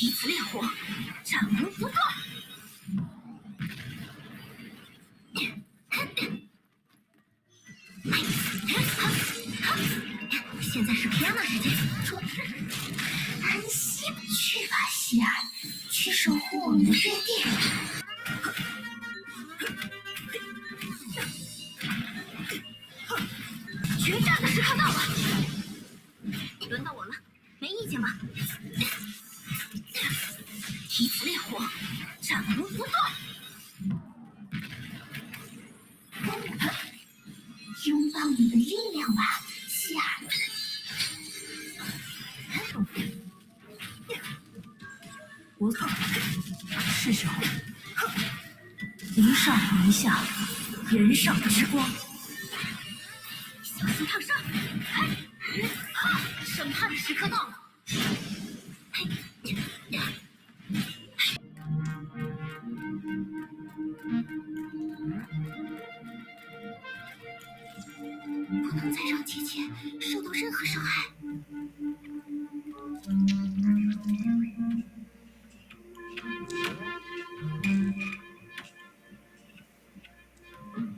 以此烈火，斩无不断。现在是皮亚娜时间，安息去吧，希尔，去守护我们的约定。决战的时刻到了，轮到我了，没意见吧？以此烈火，斩无不断。拥抱你的力量吧，希尔。不错，是时候迎上一下人上之光。小心烫伤！审判的时刻到了。不能再让姐姐受到任何伤害。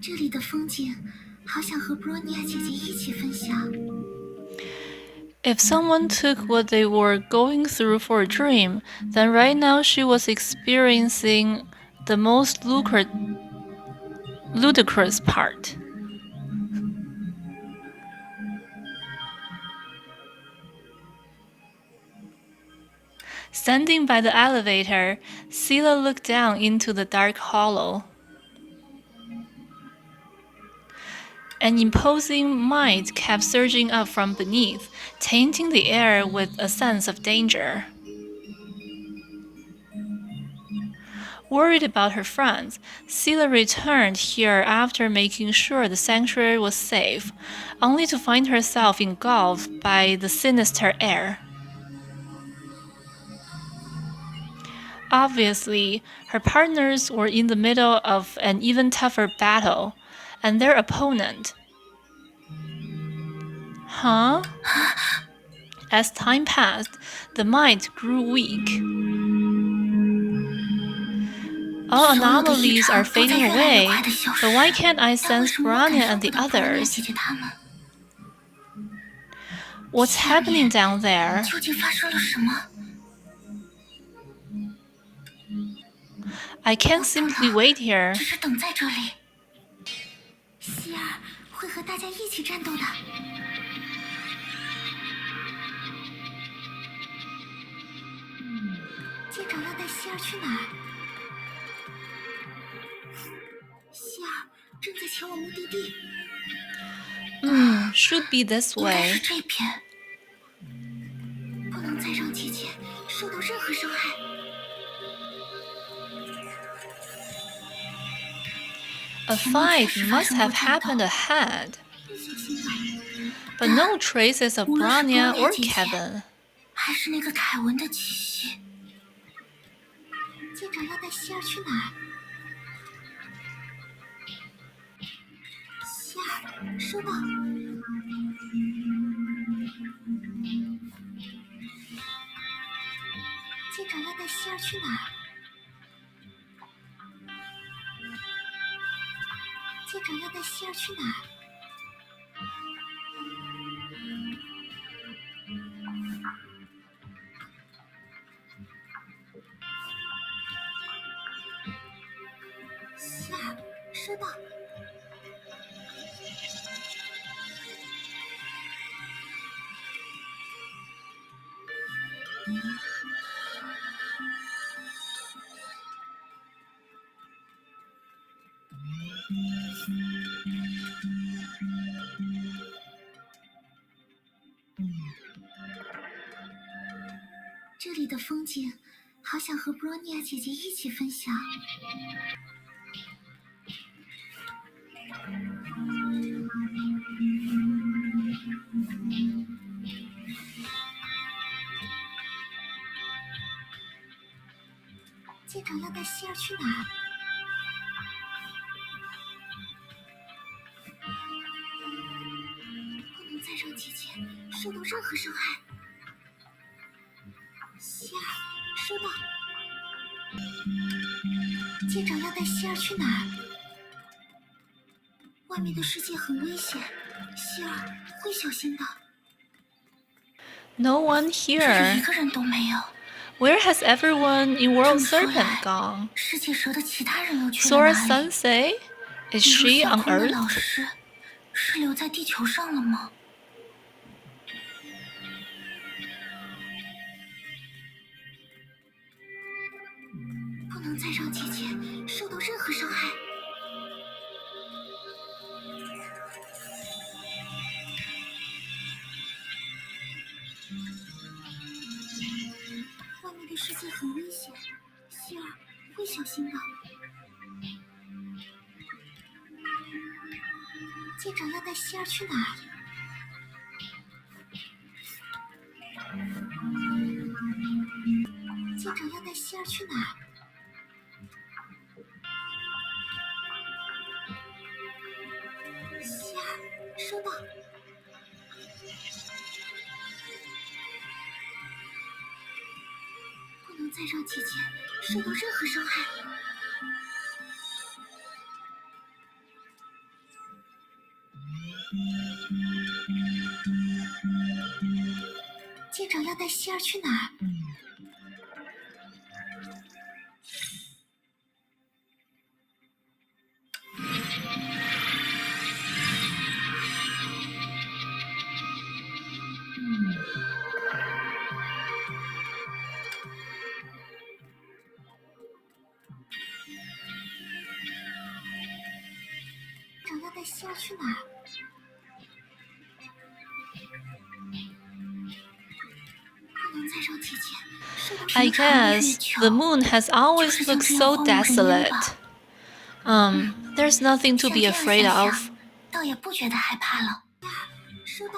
这里的风景，好想和布罗尼亚姐姐一起分享。If someone took what they were going through for a dream, then right now she was experiencing the most ludicrous part. Standing by the elevator, Sela looked down into the dark hollow. An imposing might kept surging up from beneath, tainting the air with a sense of danger. Worried about her friends, Sela returned here after making sure the sanctuary was safe, only to find herself engulfed by the sinister air. Obviously, her partners were in the middle of an even tougher battle, and their opponent. Huh? As time passed, the might grew weak. All anomalies are fading away, but why can't I sense Branya and the others? What's happening down there? I can't simply wait here. 希尔会和大家一起战斗的。舰长要带希尔去哪儿？希尔正在前往目的地。Should be this way. 应该是这边。不能再让姐姐受到任何伤害。A fight must have happened ahead, but no traces of Branya or Kevin. 还是那个凯文的气息。舰长要带希尔去哪儿？希尔，收到。舰长要带希尔去哪儿？舰长要带希尔去哪儿？希尔，收到。这里的风景，好想和布罗尼亚姐姐一起分享。舰长要带希尔去哪儿？不能再让姐姐受到任何伤害。希尔，收到。舰长要带希儿去哪儿？外面的世界很危险，希儿会小心的。 No one 这里一 here. 个人都没有。 Where has everyone in 这 World 么说 Serpent 来， gone? 世界蛇的其他人又去了 Sora 哪里？ Sensei? Is 比如 she 小 on 空的老 Earth? 师是留在地球上了吗？不能再让姐姐受到任何伤害。外面的世界很危险，希儿会小心的。舰长要带希儿去哪儿？舰长要带希儿去哪儿？希儿，收到。不能再让姐姐受到任何伤害。舰长要带希儿去哪儿？舰长要带希儿去哪儿？不能再让姐姐受到 I 平常的月 guess 球。 the moon has 就 always 是像 looked 这样 so 荒无人烟 desolate. 吧。 There's nothing to 像 be 这样 afraid 想 of. 想，倒也不觉得害怕了。收到。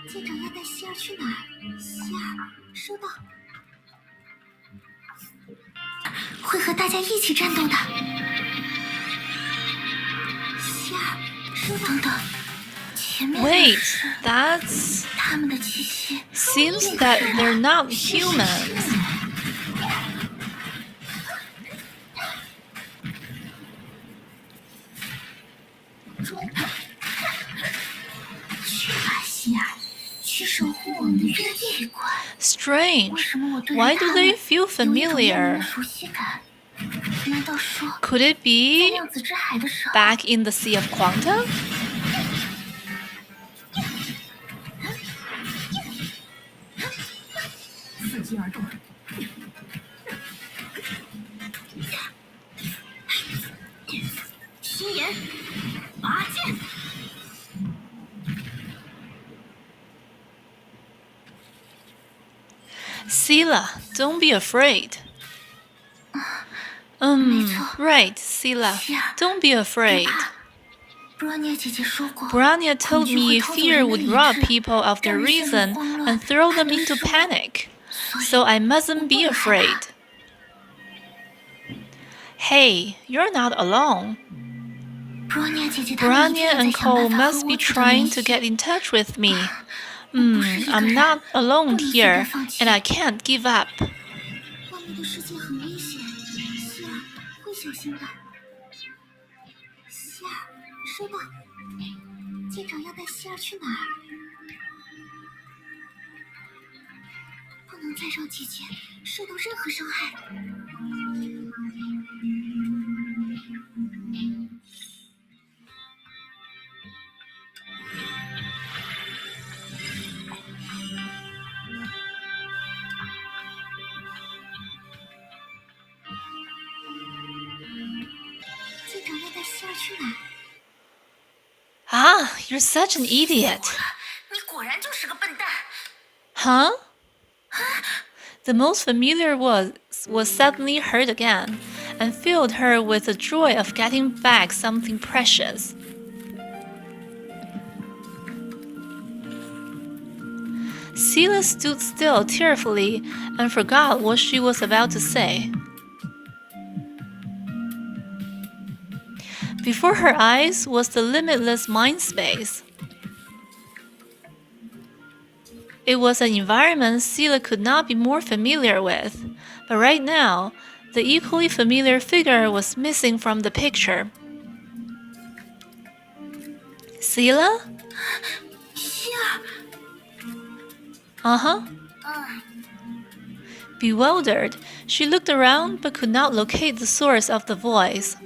舰长要带希儿去哪儿？希儿，收到。会和大家一起战斗的。希儿，收到。等等，前面的 Wait, 是 that's... 他们的气息。 Seems that they're not humans. 去吧，希儿，去守护我们的月地馆。为 Strange. 什么我对 Why 于 do 他 they 们 feel 有一种莫名 familiar? 的熟悉感？难道说 Could it 在 be 量子之海的时候， back in the Sea of Quantum? 伺机而动？心炎，拔剑。 Sila, don't be afraid. 没错。 Right, Sila, 希儿， don't be 别 afraid. 怕。Brania 姐姐说过， Brania told 恐惧会 me 偷走 fear 人的 would 理 rob 智， people of their 让人陷入 reason 慌乱 and throw 害 them 得 into 失望。 panic. 所以 So I 我 mustn't 不 be 能害 afraid. 怕。 Hey, you're not alone. Brania 姐姐他们一定 Brania 也在 and 想办 Cole 法和 must 我 be 取得联 trying to 系。 get in touch with me. 我不是一个 I'm 人， not 不 alone 能随便 here, 放弃。 and I can't give up. 外面的世界很危险，希儿会小心的。希儿，收到。舰长要带希儿去哪儿？不能再让姐姐受到任何伤害。舰长要带希儿去哪儿？ Ah, you're such an idiot. 你果然就是个笨蛋。 Huh? The most familiar was suddenly heard again, and filled her with the joy of getting back something precious. Sela stood still tearfully and forgot what she was about to say. Before her eyes was the limitless mind space. It was an environment Sila could not be more familiar with, but right now, the equally familiar figure was missing from the picture. Sila? 希儿。Uh-huh. Bewildered, she looked around but could not locate the source of the voice.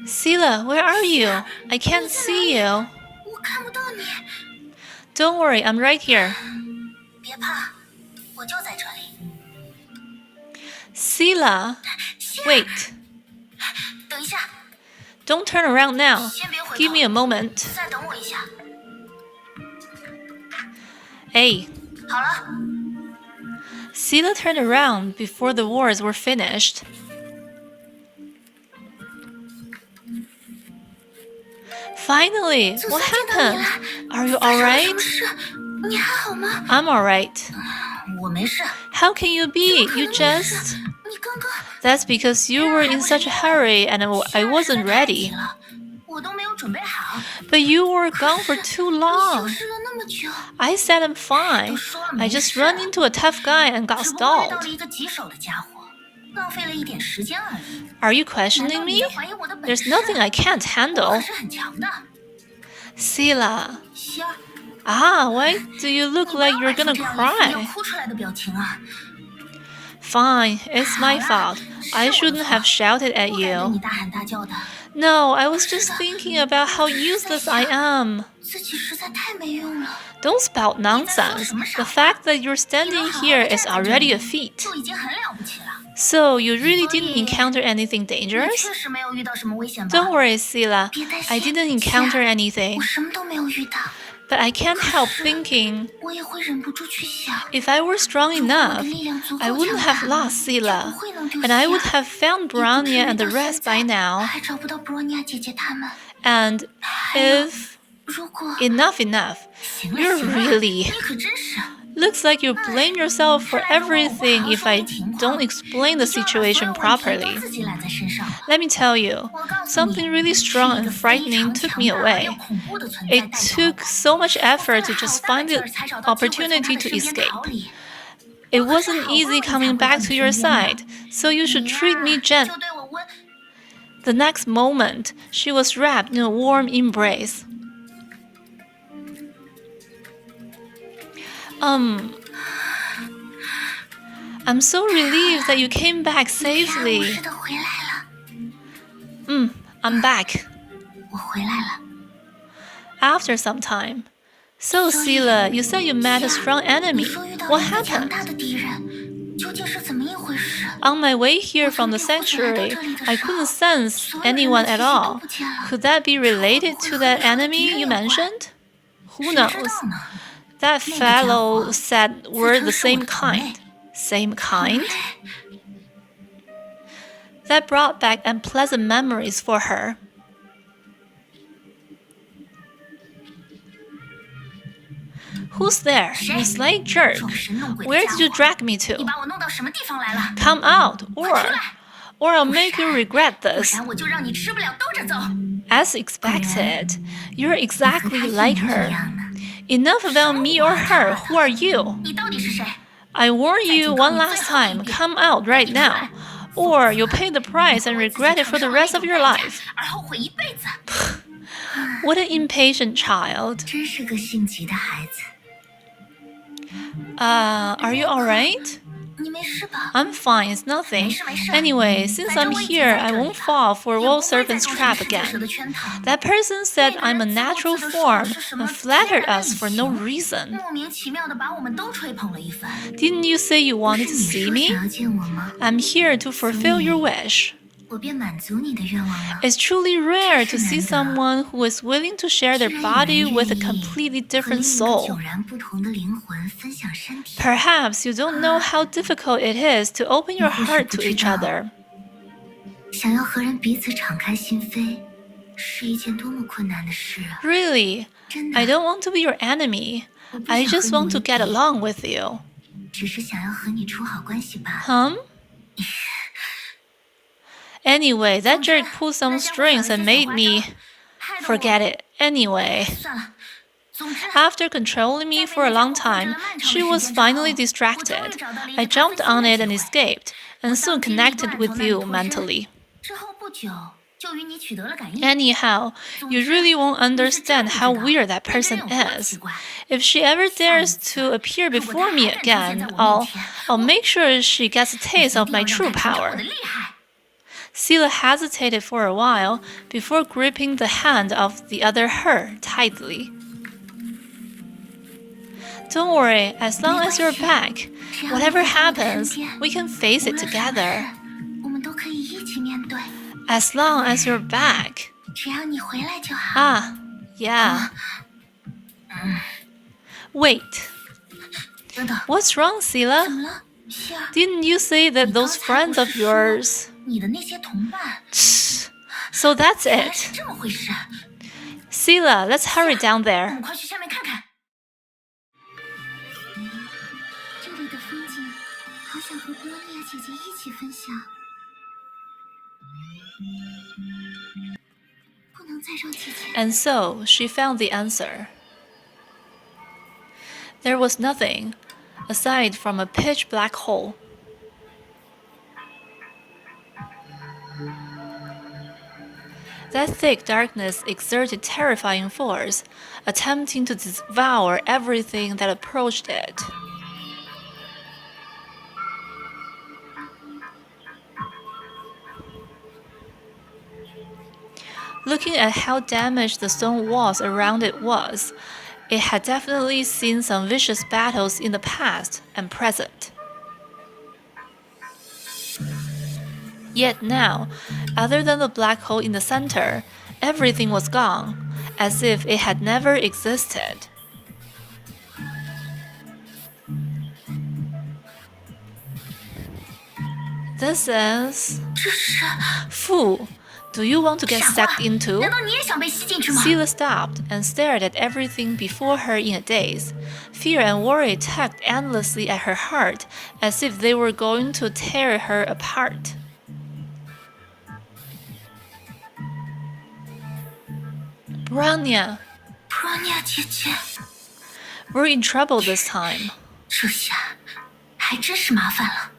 Sila, where are you? I can't see you. 我看不到你。Don't worry, I'm right here. 别怕，我就在这里。Sila, 希儿， wait. 等一下， Don't turn around now. 先别回头。 Give me a moment. 再等我一下。 Hey. 好了。 Sila turned around before the words were finished. Finally, 总 what 算见到你 happened? 了。 Are you 发生了什 alright? 么事？你还好吗？ I'm alright. 我没事。 How can you be? 可 You 能没事 just... 你刚刚。 That's because you were in such a hurry and I wasn't ready. 我都没有准备好。 But you were gone for too 你 long. 消失了那么久。 I said I'm fine. 都说了 I 没 just 事。 ran into a tough guy and got 只不过遇到 stalled. 了一个棘手的家伙，浪费了一点时间而已。 Are you 难 questioning 道你 me? 在怀疑我的本 There's 事？ nothing I can't 我 handle. 可是很强的。 Sila. 希儿， Why do you look 你不 like 要 you're 摆出 gonna 这样一副要 cry? 哭出来的表情啊！ Fine, it's my 好了， fault. I 是我的 shouldn't 错 have shouted at 不该对 you. 你大喊大叫的， No, I was 是 just 的， thinking about how 我只是在 useless I 想 am. 自己实在太没用了。 Don't spout 你在说 nonsense. 什么傻 The 话？ fact that you're 你能 standing 好好 here 地 is 站在这 already a 里 feat. 就已经很了不起了。 So, you really didn't 所以， encounter anything 你 dangerous? 确实没有遇到什么危险吧？ Don't worry, Sila. 别担 I 心， didn't 希儿 encounter anything. 我什么都没有遇到， But I can't help 可是 thinking, 我也会忍不住去想， if I were strong 如果我的 enough, 力量足 I 够 wouldn't 强 have 大， lost 就 Sila, 不会能丢 and I 希 would 儿。 have found 也不至 Bronya 于 and the 到现 rest by 在 now. 还找不到布罗尼亚姐姐她们。 And 还有， if 如果 enough, 行了 you're 行了， really 你可真是。 looks like you blame yourself for 看来如果我不好 everything 好 if 说 I 明情 don't 况， explain the 你就要把所有 situation 问题都 properly. 自己揽在身上了。 Let me tell you, 我告诉你， something really 是 strong 一 and 个非 frightening 常 took 强 me 大而 away. 又恐怖的存在 It 带走 took 我。 so much 我费 effort 了 to 好 just 大的 find 劲 the 儿才找到机会从他 opportunity 的 to 身边 escape. 逃离。 It 我可是 wasn't 好不 easy 容易才 coming 回到 back 你 to your 身边的。 side, so you 你 should treat me 呀， gently. 就对我温。 The next moment, she was wrapped in a warm embrace. I'm so relieved that you came back 你平安无 safely. 事的回来了。 I'm back. 我回来了。 After some time. So, Sila, you said you met a strong 你 enemy. 说遇到了 What 一个强 happened? 大的敌人，究竟是怎么一回事？ On my way here from the 我从地湖来到 sanctuary, 这里的 I 时候， couldn't sense 所有人 anyone 的 at 气息都 all. 不见了。 Could that be 这会 related 不会 to 和 that 你说的敌 enemy 人 you 有关？ mentioned? Who 谁知 knows? 道呢？ That 那个家 fellow 伙 said 自 we're 称 the 是我 same 的同类。 kind. Same 同 kind? 类， That brought back unpleasant memories for her. Who's there? 谁？ You slight jerk. 装神弄鬼的 Where 家 did you 伙！ drag me 你 to? 把我弄到什么地方来了？ Come out, 快出来！ or I'll make you regret 不 this. 然我就让你吃不了兜着走。 As expected, you're 你和 exactly 他 like 一模一 her. 样呢。 Enough about me or her. Who are you? 你到底是谁？ I warn you one last time. Come out right now, or you'll pay the price and 我自己 regret it 承 for the 受了 rest 那 of 种 your 代价 life. 而后悔一辈子。 What an impatient child. 真是个性急的孩子。 Are you alright? 你没事吧？ I'm fine, it's nothing. 没事没事。 Anyway, since 反正 I'm 我已经 here, 在 I 这里 won't 了， fall for 也 Wall 不会再 Serpent's 中 trap 什么适者 again. 的圈套。 That person said 那个 I'm a 人自顾 natural 自地说我 form 是什么 and 天然 flattered 的 us 异 for no 形 reason. 莫名其妙的把我们都吹捧了一番。 Didn't you say you 不 wanted 是 to 你 see 说 me? 想要见我吗？ I'm here to fulfill your wish. 我便满足你的愿望了。 It's truly rare to see 真是难得。 someone who is willing to share 居 their 然有 body 人 with a 愿意 completely 和 different 另一个 soul. 迥然不同的灵魂分享身体。 Perhaps you don't know how difficult it is to open your 你或许 heart 不 to 知 each 道 other. 想要和人彼此敞开心扉，是一件多么困难的事啊！ Really, 真的 I，don't want to be your enemy. 我不 I 想 just 和 want 你 to 为 get 敌， along with you. 只是想要和你处好关系罢了。 Anyway, that 总之， jerk pulled some 那家伙 strings 耍了 and 些小 made 花 me 招，害得 forget 我 it anyway. 算了， After controlling me for a long time, she was finally distracted. I jumped on it and escaped, and soon connected with you mentally. Anyhow, you really won't understand how weird that person is. If she ever dares to appear before me again, I'll make sure she gets a taste of my true power. Sila hesitated for a while before gripping the hand of the other her tightly. Don't worry, as long as you're back, whatever happens, we can face it together. As long as you're back. Ah, yeah. Wait. What's wrong, Sila? Didn't you say that those friends of yours... So that's it. Sila, let's hurry down there. And so she found the answer. There was nothing, aside from a pitch-black hole. That thick darkness exerted terrifying force, attempting to devour everything that approached it. Looking at how damaged the stone walls around it was, it had definitely seen some vicious battles in the past and present. Yet now, other than the black hole in the center, everything was gone, as if it had never existed. This is... Fool! Do you want to get sucked into? Sila stopped and stared at everything before her in a daze. Fear and worry tugged endlessly at her heart, as if they were going to tear her apart. Bronya! We're in trouble this time. 这下还真是麻烦了。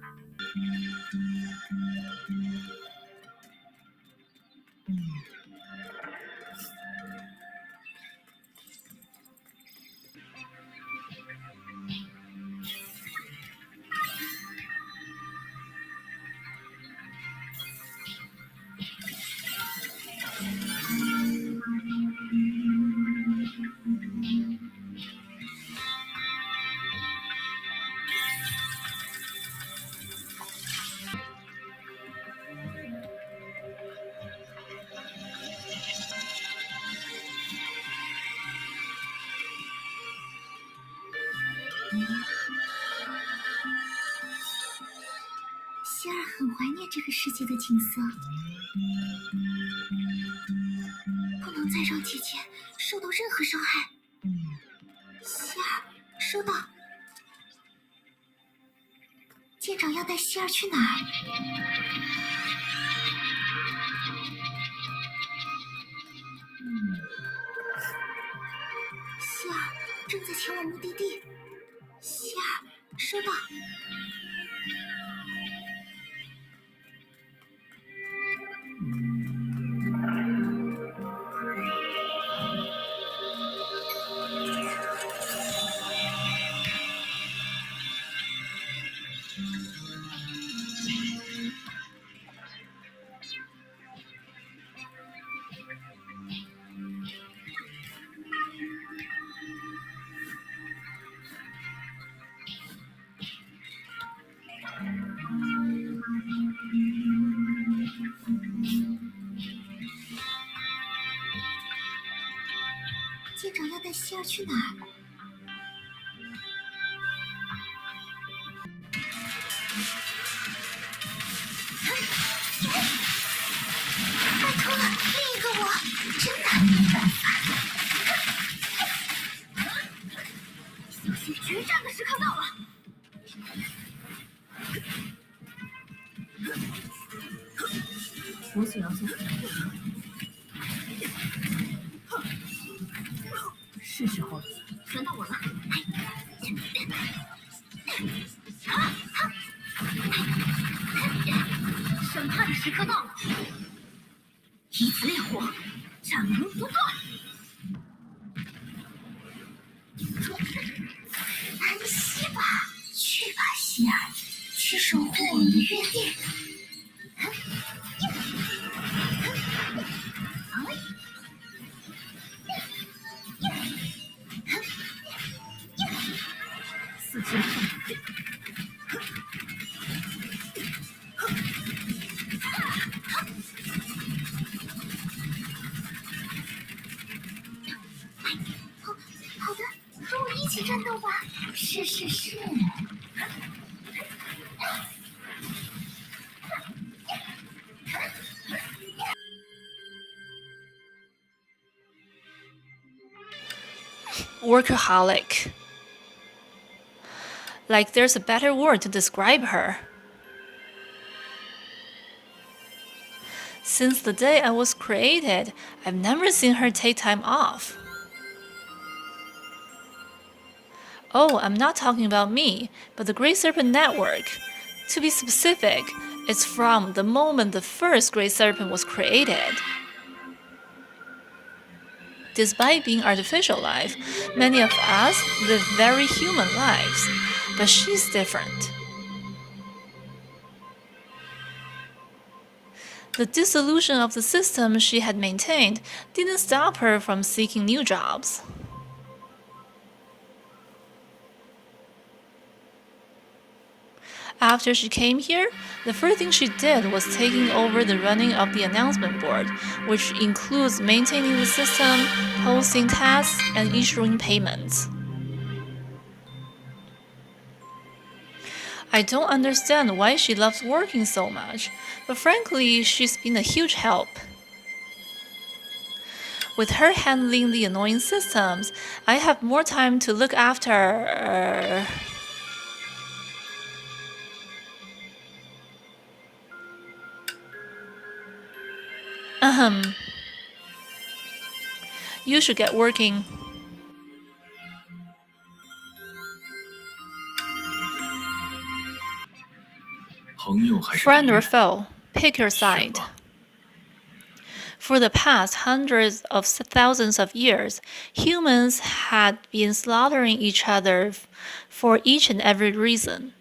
希儿很怀念这个世界的景色，不能再让姐姐受到任何伤害。希儿，收到。舰长要带希儿去哪儿？希儿正在前往目的地。希儿，收到。舰长要带希儿去哪儿？拜托了，另一个我，真拿你没办法。小心决战的时刻到了！我所要做的。是时候了，轮到我了。审判的时刻到了，以此烈火，斩无不断。安息吧，去吧，希尔，去守护我们的约定。四肢痛。好的，和我一起战斗吧。是。Workaholic. Like there's a better word to describe her. Since the day I was created, I've never seen her take time off. Oh, I'm not talking about me, but the Great Serpent Network. To be specific, it's from the moment the first Great Serpent was created. Despite being artificial life, many of us live very human lives, but she's different. The dissolution of the system she had maintained didn't stop her from seeking new jobs. After she came here, the first thing she did was taking over the running of the announcement board, which includes maintaining the system, posting tasks, and issuing payments. I don't understand why she loves working so much, but frankly, she's been a huge help. With her handling the annoying systems, I have more time to look after. You should get working. Friend or foe, pick your side. For the past hundreds of thousands of years, humans had been slaughtering each other for each and every reason.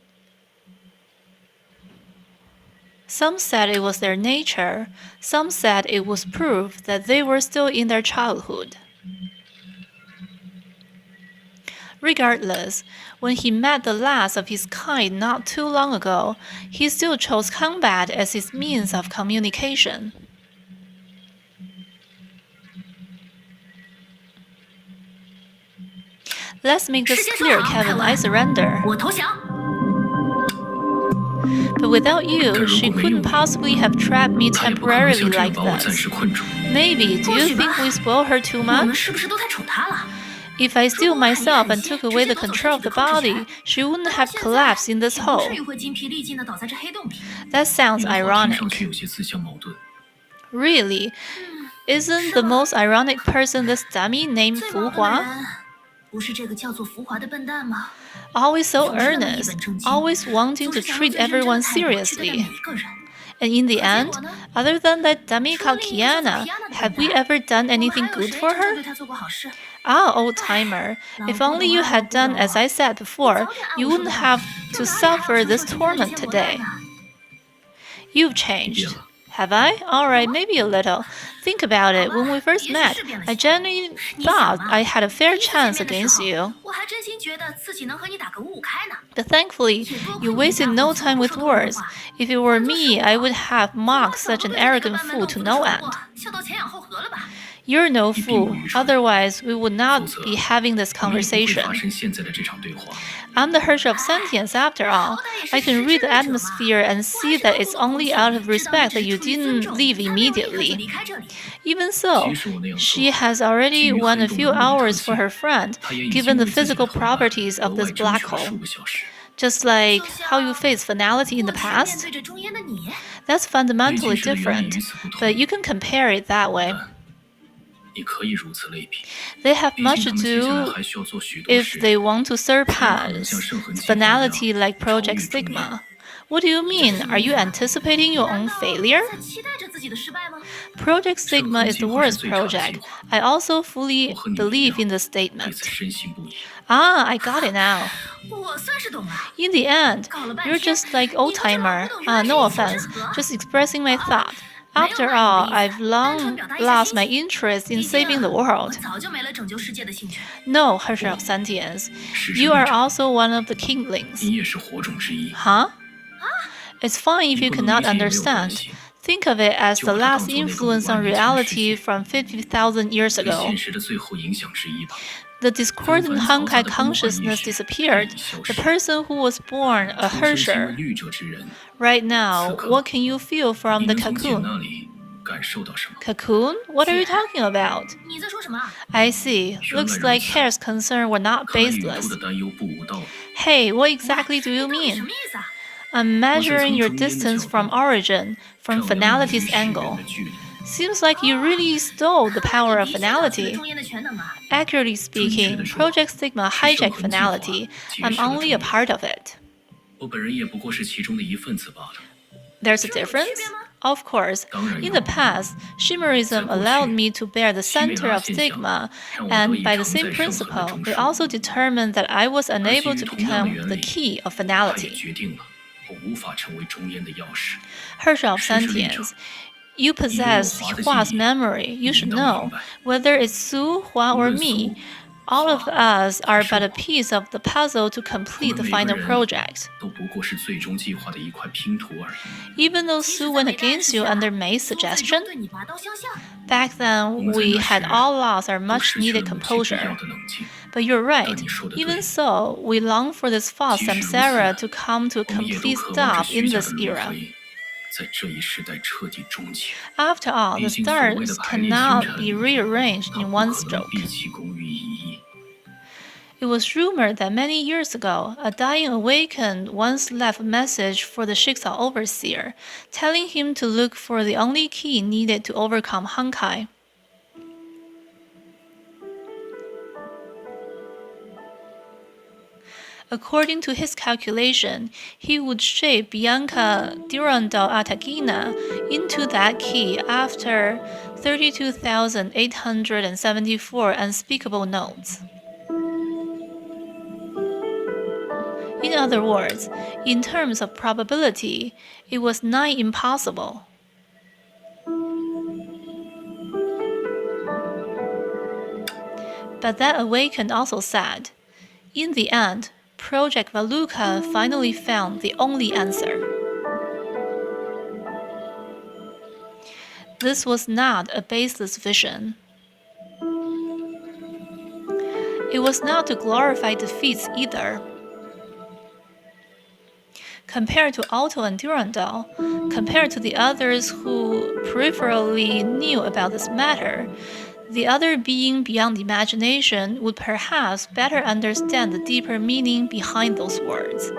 Some said it was their nature, some said it was proof that they were still in their childhood. Regardless, when he met the last of his kind not too long ago, he still chose combat as his means of communication. Let's make this clear, Kevin. I surrender. But without you, she couldn't possibly have trapped me temporarily like this. Maybe, do you think we spoil her too much? If I steal myself and took away the control of the body, she wouldn't have collapsed in this hole. That sounds ironic. Really? Isn't the most ironic person this dummy named Fu Hua? Always so earnest, always wanting to treat everyone seriously. And in the end, other than that dummy called Kiana, have we ever done anything good for her? Ah, old-timer, if only you had done as I said before, you wouldn't have to suffer this torment today. You've changed. Have I? Alright, maybe a little. Think about it. When we first met, I genuinely thought I had a fair chance against you. But thankfully, you wasted no time with words. If it were me, I would have mocked such an arrogant fool to no end. You're no fool, otherwise we would not be having this conversation. I'm the Herrscher of Sentience after all. I can read the atmosphere and see that it's only out of respect that you didn't leave immediately. Even so, she has already won a few hours for her friend, given the physical properties of this black hole. Just like how you faced finality in the past? That's fundamentally different, but you can compare it that way. They have much to do if they want to surpass finality like Project Sigma. What do you mean? Are you anticipating your own failure? Project Sigma is the worst project. I also fully believe in the statement. Ah, I got it now. In the end, you're just like old-timer. No offense, just expressing my thought. After all, I've long lost my interest in saving the world. No, Herrscher of Sentience, you are also one of the kinglings. Huh? It's fine if you cannot understand. Think of it as the last influence on reality from 50,000 years ago. The discordant Honkai consciousness disappeared, the person who was born a Herrscher. Right now, what can you feel from the cocoon? Cocoon? What are you talking about? I see. Looks like Hare's concerns were not baseless. Hey, what exactly do you mean? I'm measuring your distance from origin, from finality's angle. Seems like you really stole the power of finality. Accurately speaking, Project Sigma hijacked finality. I'm only a part of it. There's a difference? Of course. In the past, Shimmerism allowed me to bear the center of Sigma, and by the same principle, it also determined that I was unable to become the key of finality. Herrscher of Sentience, you possess Hua's memory. You should know, whether it's Su, Hua, or me, all of us are but a piece of the puzzle to complete the final project. Even though Su went against you under Mei's suggestion, back then we had all lost our much-needed composure. But you're right. Even so, we long for this false samsara to come to a complete stop in this era. After all, the stars cannot be rearranged in one stroke. It was rumored that many years ago, a dying awakened once left a message for the Shiksa overseer, telling him to look for the only key needed to overcome Honkai. According to his calculation, he would shape Bianca Durandal Atagina into that key after 32,874 unspeakable notes. In other words, in terms of probability, it was nigh impossible. But that awakened also said, in the end, Project Valuka finally found the only answer. This was not a baseless vision. It was not to glorify defeats either. Compared to Alto and Durandal, compared to the others who peripherally knew about this matter, the other being beyond imagination would perhaps better understand the deeper meaning behind those words.